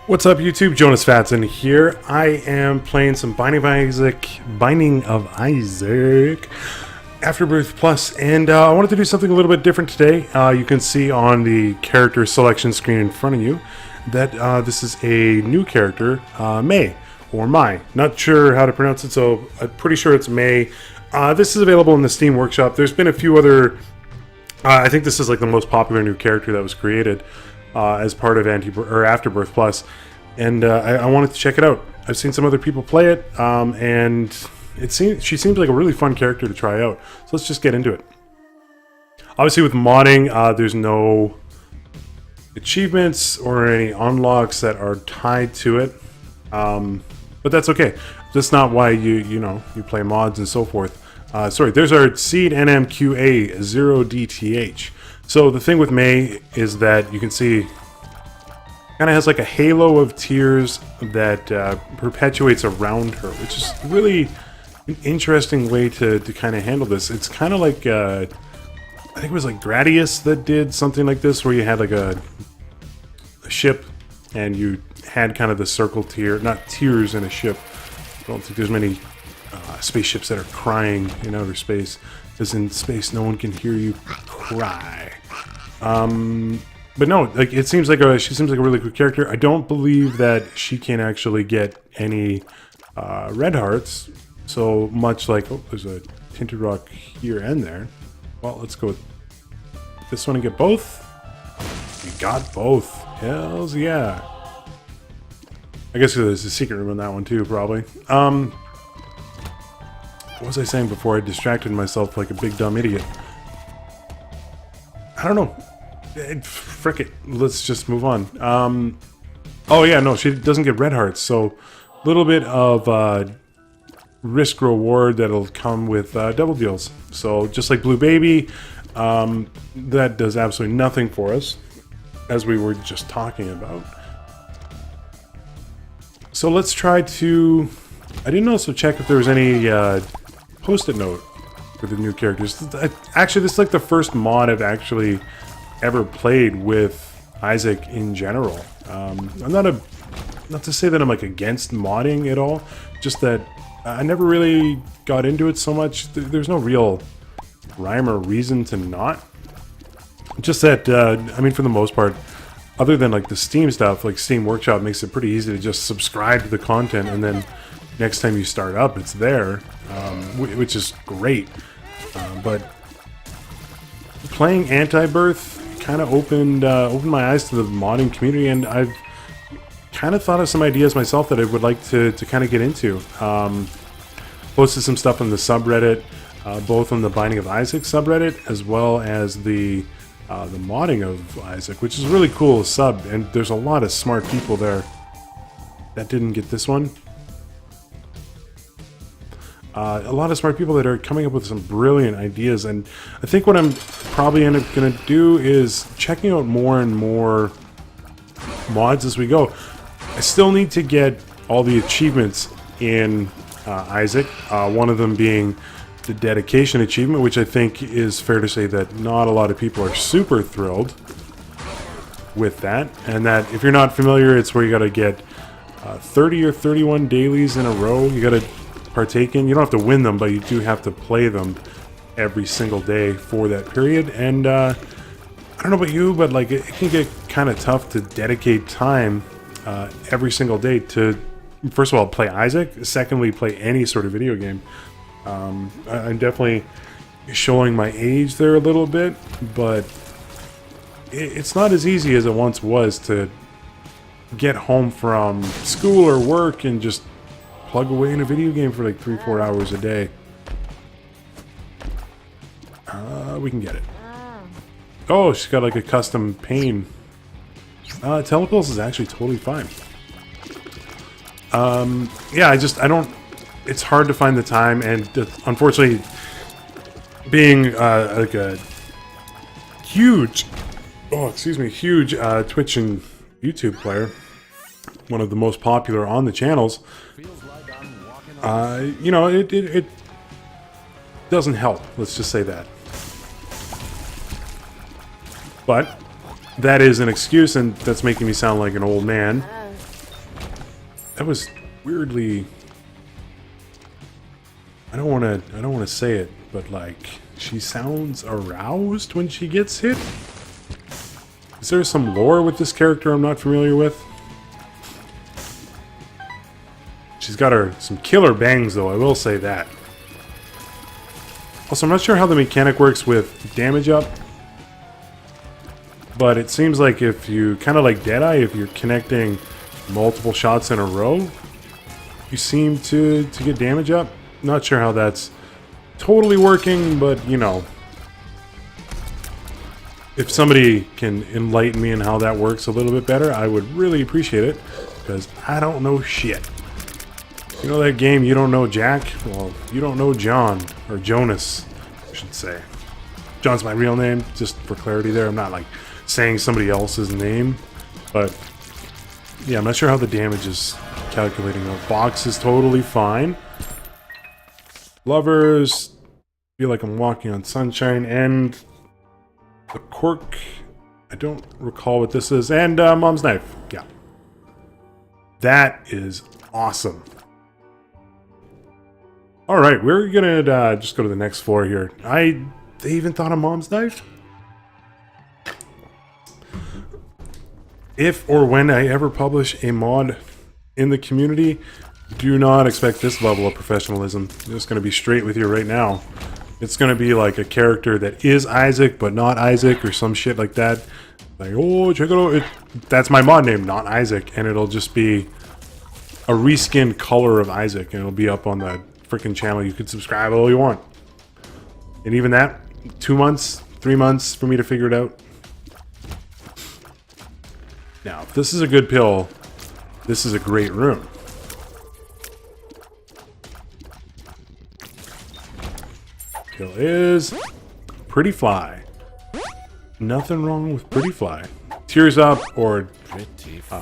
What's up, YouTube? Jonas Fatson here. I am playing some Binding of Isaac Afterbirth Plus, and I wanted to do something a little bit different today. You can see on the character selection screen in front of you that this is a new character, Mei, or Mai. Not sure how to pronounce it, so I'm pretty sure it's Mei. This is available in the Steam Workshop. There's been a few other... I think this is like the most popular new character that was created as part of Afterbirth Plus, and I wanted to check it out. I've seen some other people play it, and she seems like a really fun character to try out. So let's just get into it. Obviously, with modding, there's no achievements or any unlocks that are tied to it, but that's okay. That's not why you play mods and so forth. Sorry, there's our Seed NMQA 0DTH. So the thing with Mei is that you can see kind of has like a halo of tears that perpetuates around her, which is really an interesting way to kind of handle this. It's kind of like, I think it was like Gradius that did something like this, where you had like a ship and you had kind of the circle tear, not tears in a ship. I don't think there's many spaceships that are crying in outer space, because in space no one can hear you cry. But no, like she seems like a really good character. I don't believe that she can actually get any red hearts, so much like, oh, there's a tinted rock here and there. Well, let's go with this one and get both. We got both. Hells yeah. I guess there's a secret room in that one too, probably. What was I saying before I distracted myself like a big dumb idiot? I don't know. Frick it. Let's just move on. Oh yeah, no, she doesn't get red hearts, so a little bit of risk reward that'll come with double deals. So just like Blue Baby, that does absolutely nothing for us, as we were just talking about. So let's try to... I didn't also check if there was any post-it note for the new characters. Actually, this is like the first mod I've actually ever played with Isaac in general. I'm not to say that I'm like against modding at all, just that I never really got into it so much. There's no real rhyme or reason to not. Just that, I mean, for the most part, other than like the Steam stuff, like Steam Workshop makes it pretty easy to just subscribe to the content, and then next time you start up, it's there, which is great. But playing Anti-Birth kind of opened my eyes to the modding community, and I've kind of thought of some ideas myself that I would like to kind of get into. Posted some stuff on the subreddit, both on the Binding of Isaac subreddit, as well as the modding of Isaac, which is a really cool sub, and there's a lot of smart people there. That didn't get this one. A lot of smart people that are coming up with some brilliant ideas, and I think what I'm probably going to do is checking out more and more mods as we go. I still need to get all the achievements in Isaac, one of them being the dedication achievement, which I think is fair to say that not a lot of people are super thrilled with that, and that if you're not familiar, it's where you got to get 30 or 31 dailies in a row. You got to partake in. You don't have to win them, but you do have to play them every single day for that period. And I don't know about you, but like it can get kind of tough to dedicate time every single day to, first of all, play Isaac, secondly, play any sort of video game. I'm definitely showing my age there a little bit, but it's not as easy as it once was to get home from school or work and just plug away in a video game for like 3-4 hours a day. We can get it. Oh, she's got like a custom pain. Telepulse is actually totally fine. Yeah, I don't... It's hard to find the time, and unfortunately, being like a huge... Oh, excuse me, huge Twitch and YouTube player, one of the most popular on the channels, you know, it doesn't help, let's just say that. But that is an excuse, and that's making me sound like an old man. That was weirdly... I don't want to say it, but like, she sounds aroused when she gets hit. Is there some lore with this character I'm not familiar with? She's got some killer bangs, though, I will say that. Also, I'm not sure how the mechanic works with damage up. But it seems like if you, kind of like Deadeye, if you're connecting multiple shots in a row, you seem to get damage up. Not sure how that's totally working, but, you know. If somebody can enlighten me in how that works a little bit better, I would really appreciate it. Because I don't know shit. You know that game, You Don't Know Jack? Well, you don't know John. Or Jonas, I should say. John's my real name, just for clarity there. I'm not, like, saying somebody else's name. But, yeah, I'm not sure how the damage is calculating. The box is totally fine. Lovers. Feel like I'm walking on sunshine. And the cork. I don't recall what this is. And Mom's knife. Yeah. That is awesome. Alright, we're gonna just go to the next floor here. They even thought of Mom's knife? If or when I ever publish a mod in the community, do not expect this level of professionalism. I'm just gonna be straight with you right now. It's gonna be like a character that is Isaac, but not Isaac, or some shit like that. Like, oh, check it out. That's my mod name, not Isaac. And it'll just be a reskinned color of Isaac, and it'll be up on the freaking channel. You can subscribe all you want. And even that, 2 months, 3 months for me to figure it out. Now, if this is a good pill, this is a great room. Pill is Pretty Fly. Nothing wrong with Pretty Fly. Tears Up or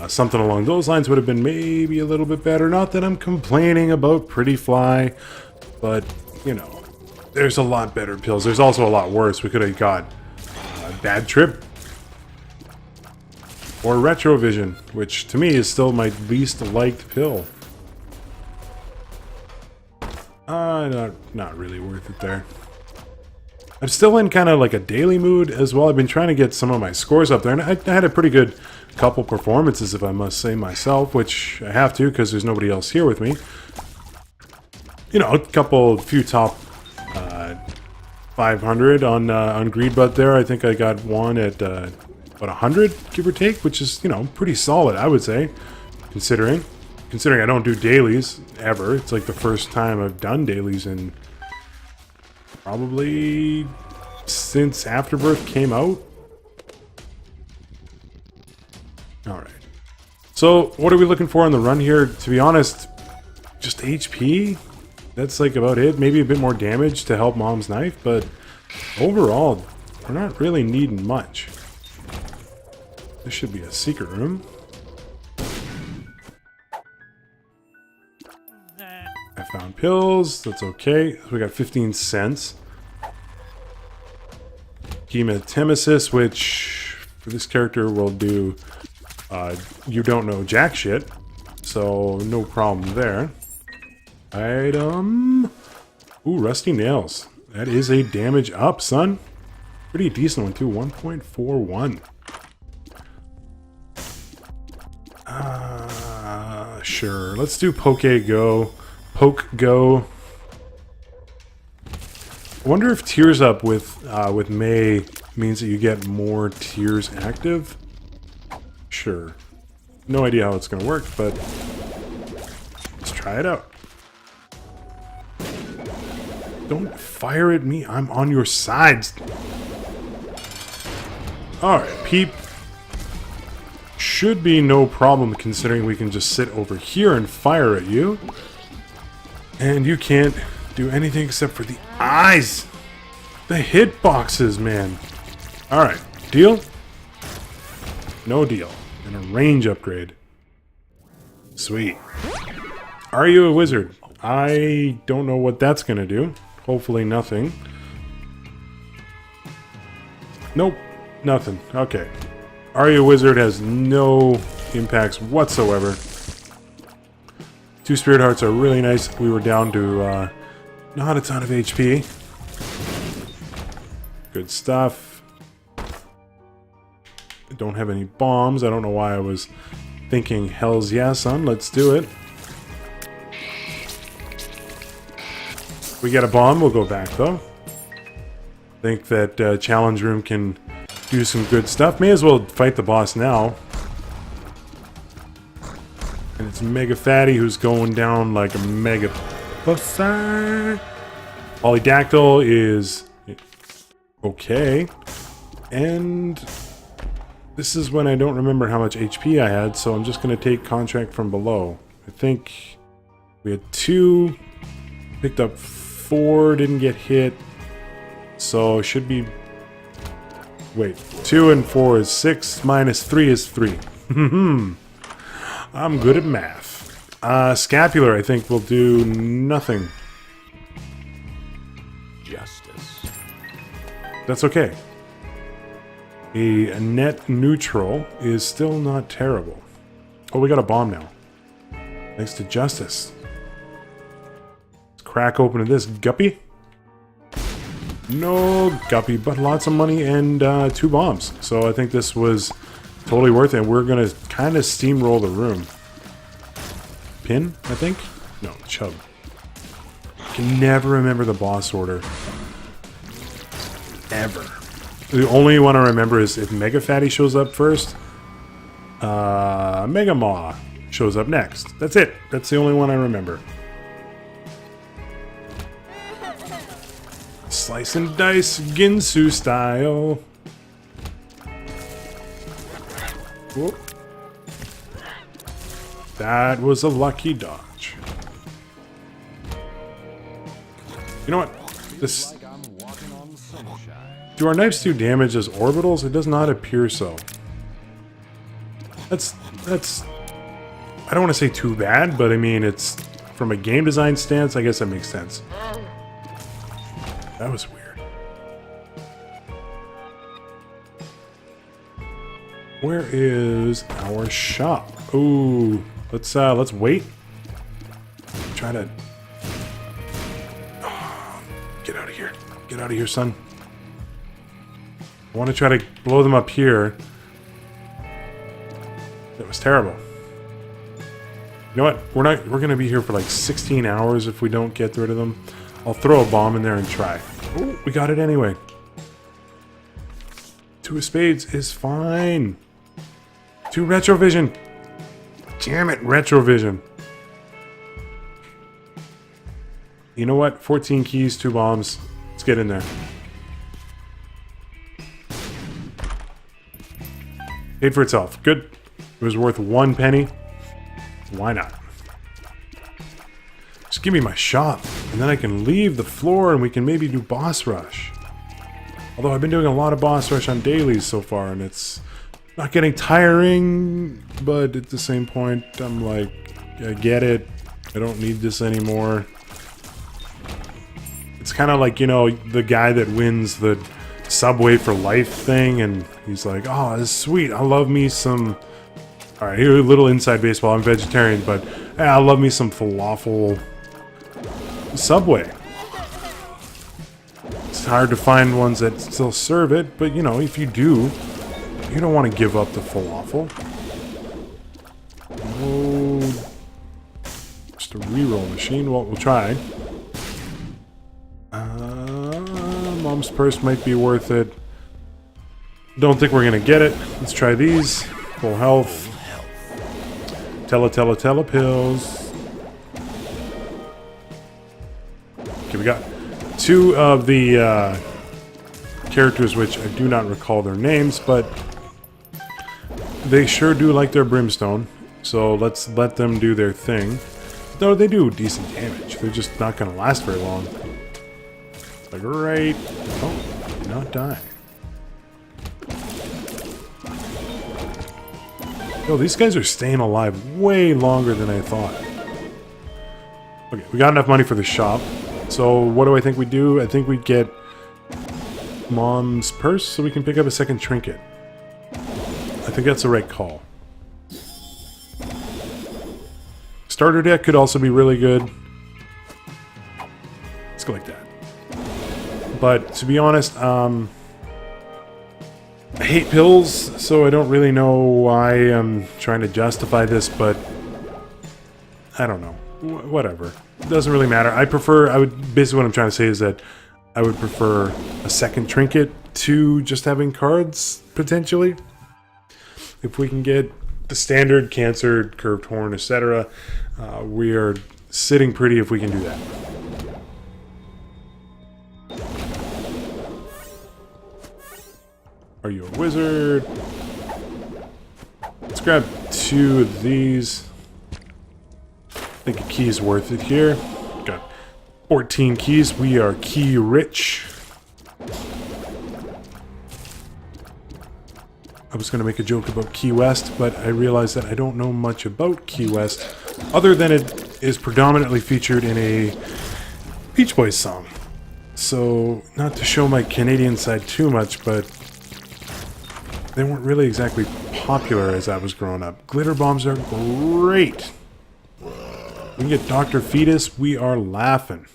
something along those lines would have been maybe a little bit better. Not that I'm complaining about Pretty Fly, but, you know, there's a lot better pills. There's also a lot worse. We could have got Bad Trip or Retrovision, which to me is still my least liked pill. Not really worth it there. I'm still in kind of like a daily mood as well. I've been trying to get some of my scores up there, and I had a pretty good couple performances, if I must say myself, which I have to because there's nobody else here with me. You know, a few top 500 on Greed Butt there. I think I got one at about 100, give or take, which is, you know, pretty solid, I would say, considering I don't do dailies ever. It's like the first time I've done dailies in probably since Afterbirth came out. Alright. So, what are we looking for on the run here? To be honest, just HP. That's like about it. Maybe a bit more damage to help Mom's knife, but overall, we're not really needing much. This should be a secret room. I found pills. That's okay. We got 15 cents. Hematemesis, which for this character will do you don't know jack shit. So no problem there. Item. Ooh, rusty nails. That is a damage up, son. Pretty decent one too. 1.41. Sure. Let's do Poke Go. I wonder if Tears Up with May means that you get more tears active. Sure. No idea how it's going to work, but let's try it out. Don't fire at me. I'm on your sides. Alright, Peep. Should be no problem considering we can just sit over here and fire at you. And you can't do anything except for the eyes. The hitboxes, man. Alright, deal? No deal. And a range upgrade. Sweet. Are you a wizard? I don't know what that's gonna do. Hopefully nothing. Nope. Nothing. Okay. Are you a wizard has no impacts whatsoever. 2 spirit hearts are really nice. We were down to not a ton of HP. Good stuff. I don't have any bombs. I don't know why I was thinking hells yeah, son. Let's do it. We get a bomb. We'll go back, though. I think that challenge room can do some good stuff. May as well fight the boss now. And it's Mega Fatty who's going down like a mega pussy. Polydactyl is okay. And this is when I don't remember how much HP I had, so I'm just going to take contract from below. I think we had 2, picked up 4, didn't get hit. So it should be... Wait, 2 and 4 is 6, minus 3 is 3. I'm good at math. Scapular, I think, will do nothing. Justice. That's okay. A net neutral is still not terrible. Oh, we got a bomb now. Thanks to Justice. Let's crack open this guppy. No guppy, but lots of money and 2 bombs. So I think this was totally worth it. And we're going to kind of steamroll the room. Pin, I think? No, Chub. I can never remember the boss order. Ever. The only one I remember is if Mega Fatty shows up first, Mega Maw shows up next. That's it. That's the only one I remember. Slice and dice, Ginsu style. Whoop. That was a lucky dodge. You know what? This... Do our knives do damage as orbitals? It does not appear so. That's... I don't want to say too bad, but I mean, it's... From a game design stance, I guess that makes sense. That was weird. Where is our shop? Ooh, let's wait. Try to... Oh, get out of here. Get out of here, son. I want to try to blow them up here. That was terrible. You know what? We're gonna be here for like 16 hours if we don't get rid of them. I'll throw a bomb in there and try. Oh, we got it anyway. 2 of spades is fine. 2 retrovision. Damn it, retrovision. You know what? 14 keys, 2 bombs. Let's get in there. Paid for itself. Good. It was worth 1 penny. Why not? Just give me my shop, and then I can leave the floor and we can maybe do boss rush. Although I've been doing a lot of boss rush on dailies so far, and it's not getting tiring, but at the same point, I'm like, I get it. I don't need this anymore. It's kind of like, you know, the guy that wins the Subway for Life thing, and he's like, oh, this is sweet. I love me some... Alright, here a little inside baseball. I'm vegetarian, but I love me some falafel Subway. It's hard to find ones that still serve it, but, you know, if you do, you don't want to give up the falafel. Oh, just a reroll machine. Well, we'll try. Mom's purse might be worth it. Don't think we're gonna get it. Let's try these. Full health. Tele pills. Okay, we got 2 of the characters which I do not recall their names, but they sure do like their brimstone. So let's let them do their thing. Though they do decent damage. They're just not gonna last very long. Like right... Oh, did not die. Yo, these guys are staying alive way longer than I thought. Okay, we got enough money for the shop. So what do I think we do? I think we get Mom's purse so we can pick up a second trinket. I think that's the right call. Starter deck could also be really good. Let's go like that. But to be honest, I hate pills, so I don't really know why I'm trying to justify this, but I don't know. Whatever. It doesn't really matter. Basically what I'm trying to say is that I would prefer a second trinket to just having cards, potentially. If we can get the standard cancer, curved horn, etc., we are sitting pretty if we can do that. Are you a wizard? Let's grab 2 of these. I think a key is worth it here. Got 14 keys. We are key rich. I was going to make a joke about Key West, but I realized that I don't know much about Key West, other than it is predominantly featured in a Beach Boys song. So, not to show my Canadian side too much, but they weren't really exactly popular as I was growing up. Glitter bombs are great. We can get Dr. Fetus, we are laughing.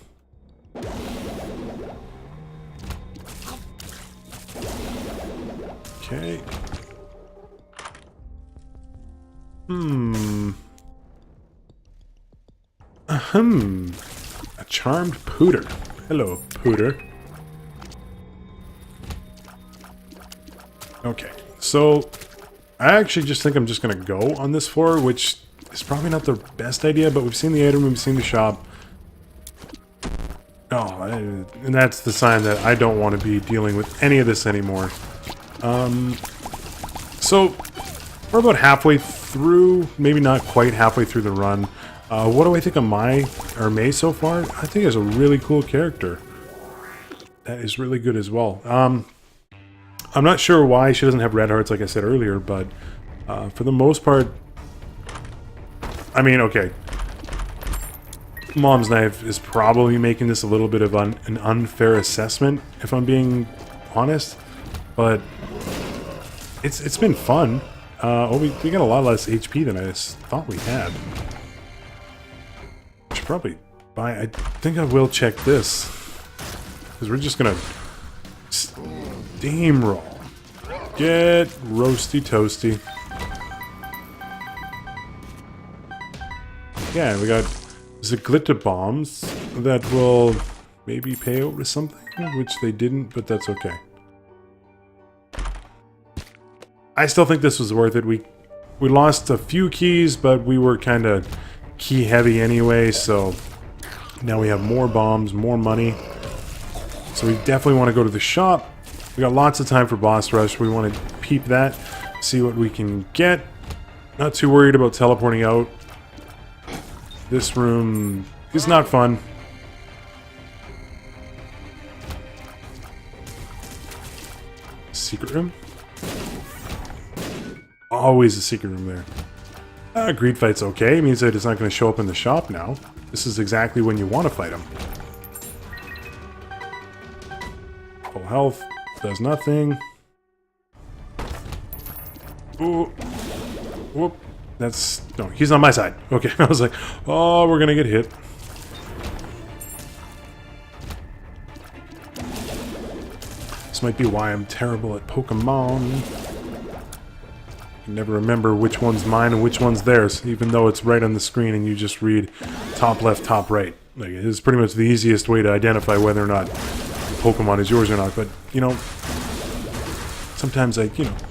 Okay. A charmed pooter. Hello, pooter. Okay, so I actually just think I'm just going to go on this floor, which is probably not the best idea, but we've seen the item, we've seen the shop. Oh, and that's the sign that I don't want to be dealing with any of this anymore. So we're about halfway through, maybe not quite halfway through the run. What do I think of May so far? I think it's a really cool character. That is really good as well. I'm not sure why she doesn't have red hearts, like I said earlier, but for the most part, I mean, okay. Mom's Knife is probably making this a little bit of an unfair assessment, if I'm being honest, but it's been fun. We got a lot less HP than I thought we had. I should probably buy. I think I will check this, because we're just gonna steamroll. Get roasty toasty. Yeah, we got the glitter bombs that will maybe pay out with something, which they didn't, but that's okay. I still think this was worth it. We lost a few keys, but we were kind of key heavy anyway, so now we have more bombs, more money. So we definitely want to go to the shop. We got lots of time for boss rush. We want to peep that, see what we can get. Not too worried about teleporting out. This room is not fun. Secret room? Always a secret room there. Greed fight's okay. It means that it's not going to show up in the shop now. This is exactly when you want to fight him. Full health. Does nothing. Ooh. Whoop. That's... No, he's on my side. Okay, I was like, oh, we're going to get hit. This might be why I'm terrible at Pokemon. I can never remember which one's mine and which one's theirs, even though it's right on the screen and you just read top left, top right. Like, it is pretty much the easiest way to identify whether or not Pokemon is yours or not, but, you know, sometimes I,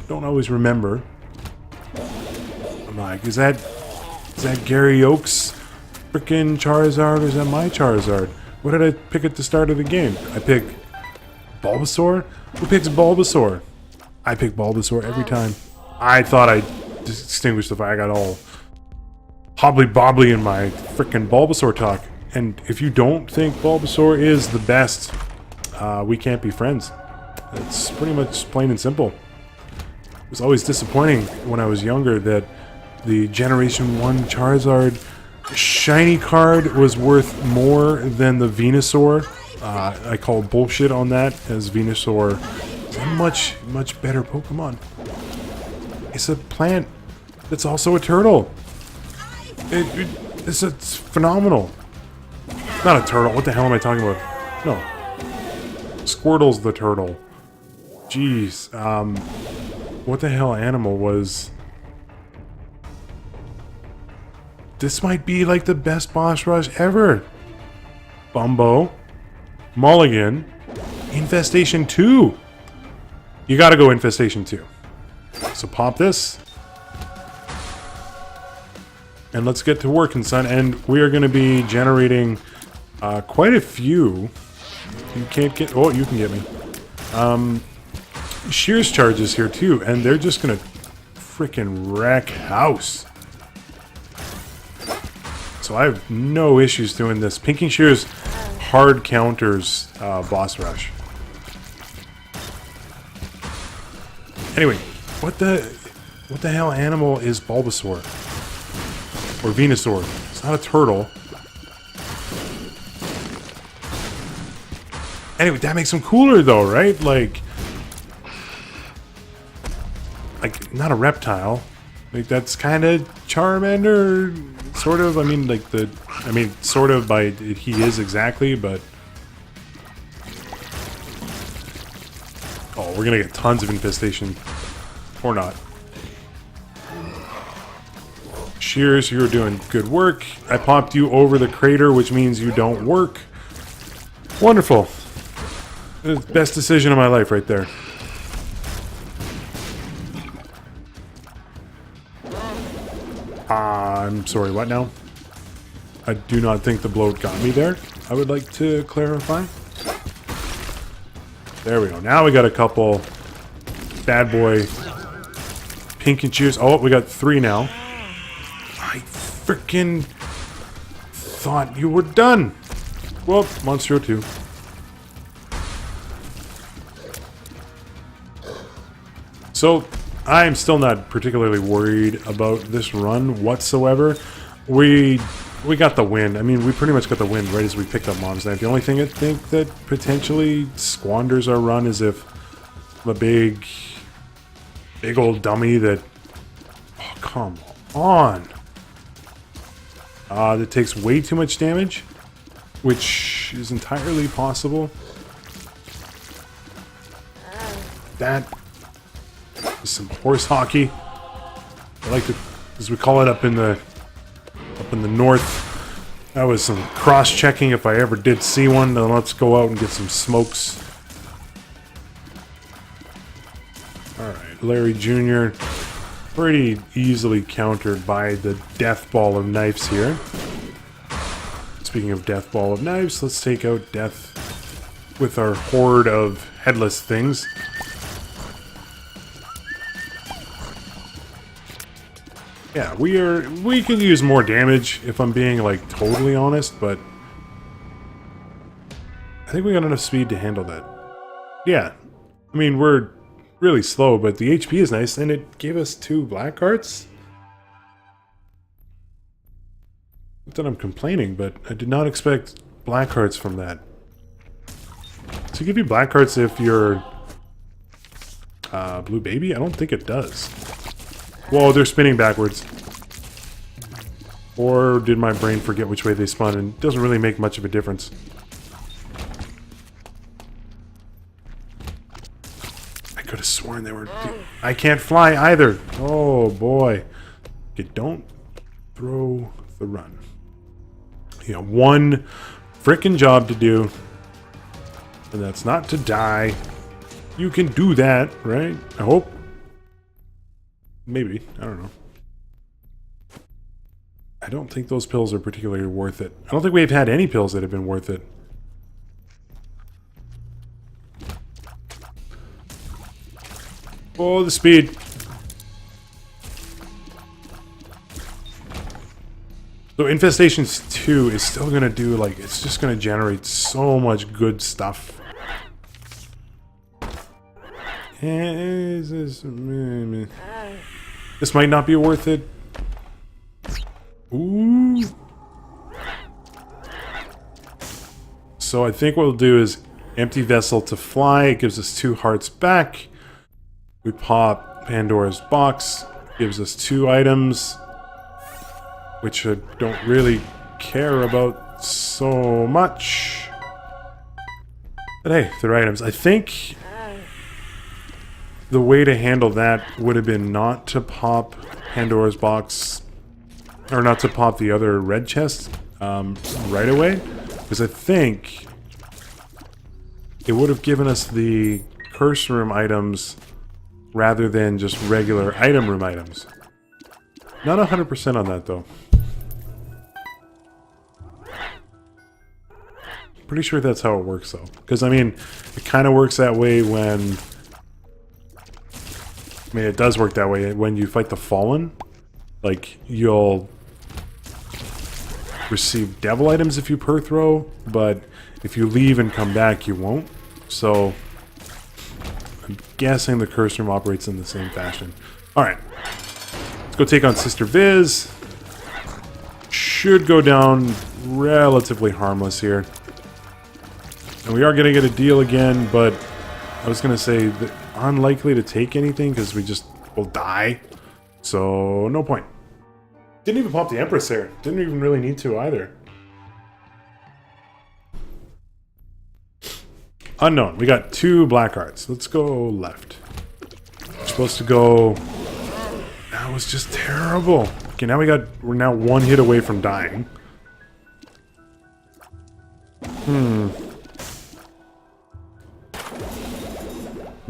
don't always remember. I'm like, is that Gary Oak's freaking Charizard, or is that my Charizard? What did I pick at the start of the game? I pick Bulbasaur? Who picks Bulbasaur? I pick Bulbasaur every time. I thought I distinguished the fire. I got all hobbly-bobbly in my freaking Bulbasaur talk. And if you don't think Bulbasaur is the best, we can't be friends. It's pretty much plain and simple. It was always disappointing when I was younger that the Generation 1 Charizard shiny card was worth more than the Venusaur. I call bullshit on that, as Venusaur is a much, much better Pokemon. It's a plant that's also a turtle. This is phenomenal. Not a turtle. What the hell am I talking about? No. Squirtle's the turtle. Jeez. What the hell animal was... This might be like the best boss rush ever. Bumbo. Mulligan. Infestation 2. You gotta go Infestation 2. So pop this. And let's get to working, son. And we are going to be generating quite a few. You can't get... Oh, you can get me. Shears charges here, too. And they're just going to freaking wreck house. So I have no issues doing this. Pinking Shears hard counters boss rush. Anyway, what the hell animal is Bulbasaur? Or Venusaur. It's not a turtle. Anyway, that makes him cooler though, right? Like not a reptile. Like that's kind of Charmander, sort of. I mean, like sort of by he is exactly, but oh, we're gonna get tons of infestation, or not. Shears, you're doing good work. I popped you over the crater, which means you don't work. Wonderful. Best decision of my life right there. I'm sorry, what now? I do not think the bloat got me there. I would like to clarify. There we go. Now we got a couple bad boy pink and cheers. Oh, we got 3 now. I freaking thought you were done. Well, Monstro 2. So, I'm still not particularly worried about this run whatsoever. We got the win. I mean, we pretty much got the win right as we picked up Mom's Knife. The only thing I think that potentially squanders our run is if I'm a big old dummy that... Oh, come on! That takes way too much damage, which is entirely possible. That is some horse hockey. I like to, as we call it up in the north. That was some cross-checking if I ever did see one. Then let's go out and get some smokes. Alright, Larry Jr. pretty easily countered by the Death Ball of Knives here. Speaking of Death Ball of Knives, let's take out Death with our horde of headless things. Yeah, we could use more damage if I'm being like totally honest, but I think we got enough speed to handle that. Yeah, I mean we're really slow, but the HP is nice, and it gave us 2 black hearts. Not that I'm complaining, but I did not expect black hearts from that. To give you black hearts if you're Blue Baby? I don't think it does. Whoa, they're spinning backwards. Or did my brain forget which way they spun, and it doesn't really make much of a difference. I could have sworn they were... I can't fly either! Oh boy. Okay, don't throw the run. You got one frickin' job to do, and that's not to die. You can do that, right? I hope. Maybe. I don't know. I don't think those pills are particularly worth it. I don't think we've had any pills that have been worth it. Oh, the speed. So Infestations 2 is still going to do, like, it's just going to generate so much good stuff. This might not be worth it. Ooh. So I think what we'll do is empty vessel to fly. It gives us 2 hearts back. We pop Pandora's box. Gives us 2 items. which I don't really care about so much. But hey, they're items. I think the way to handle that would have been not to pop Pandora's box, or not to pop the other red chest right away, because I think it would have given us the curse room items rather than just regular item room items. Not 100% on that though. Pretty sure that's how it works though. Because I mean, it kind of works that way when... I mean, it does work that way when you fight the Fallen. Like, you'll receive devil items if you per throw, but if you leave and come back, you won't. So, I'm guessing the curse room operates in the same fashion. Alright. Let's go take on Sister Viz. Should go down relatively harmless here. And we are going to get a deal again, but I was going to say that unlikely to take anything because we just will die. So, no point. Didn't even pop the Empress there. Didn't even really need to either. Unknown. We got 2 black hearts. Let's go left. We're supposed to go... That was just terrible. Okay, now we're now 1 hit away from dying.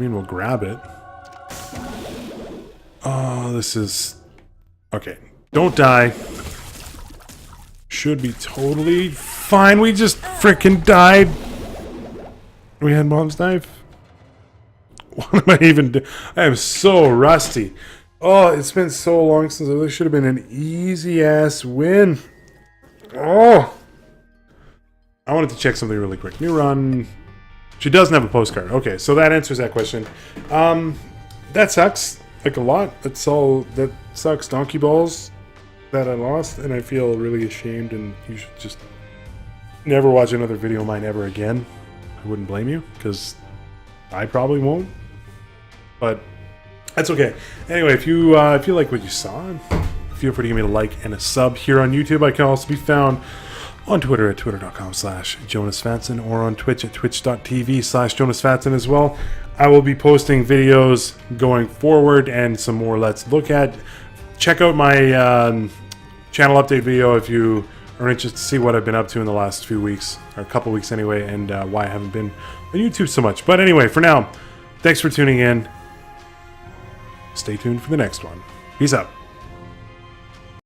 I mean, we'll grab it. Oh, this is... Okay. Don't die. Should be totally fine. We just freaking died. We had Mom's knife. What am I even doing? I am so rusty. Oh, it's been so long since this should have been an easy-ass win. Oh! I wanted to check something really quick. New run... She doesn't have a postcard. Okay, so that answers that question. That sucks. Like a lot. That's all. That sucks. Donkey balls that I lost, and I feel really ashamed, and you should just never watch another video of mine ever again. I wouldn't blame you, because I probably won't. But that's okay. Anyway, if you like what you saw, feel free to give me a like and a sub here on YouTube. I can also be found on Twitter at twitter.com/JonasFatson or on Twitch at twitch.tv/JonasFatson as well. I will be posting videos going forward and some more Let's Look At. Check out my channel update video if you are interested to see what I've been up to in the last few weeks, or a couple weeks anyway, and why I haven't been on YouTube so much. But anyway, for now, thanks for tuning in. Stay tuned for the next one. Peace out.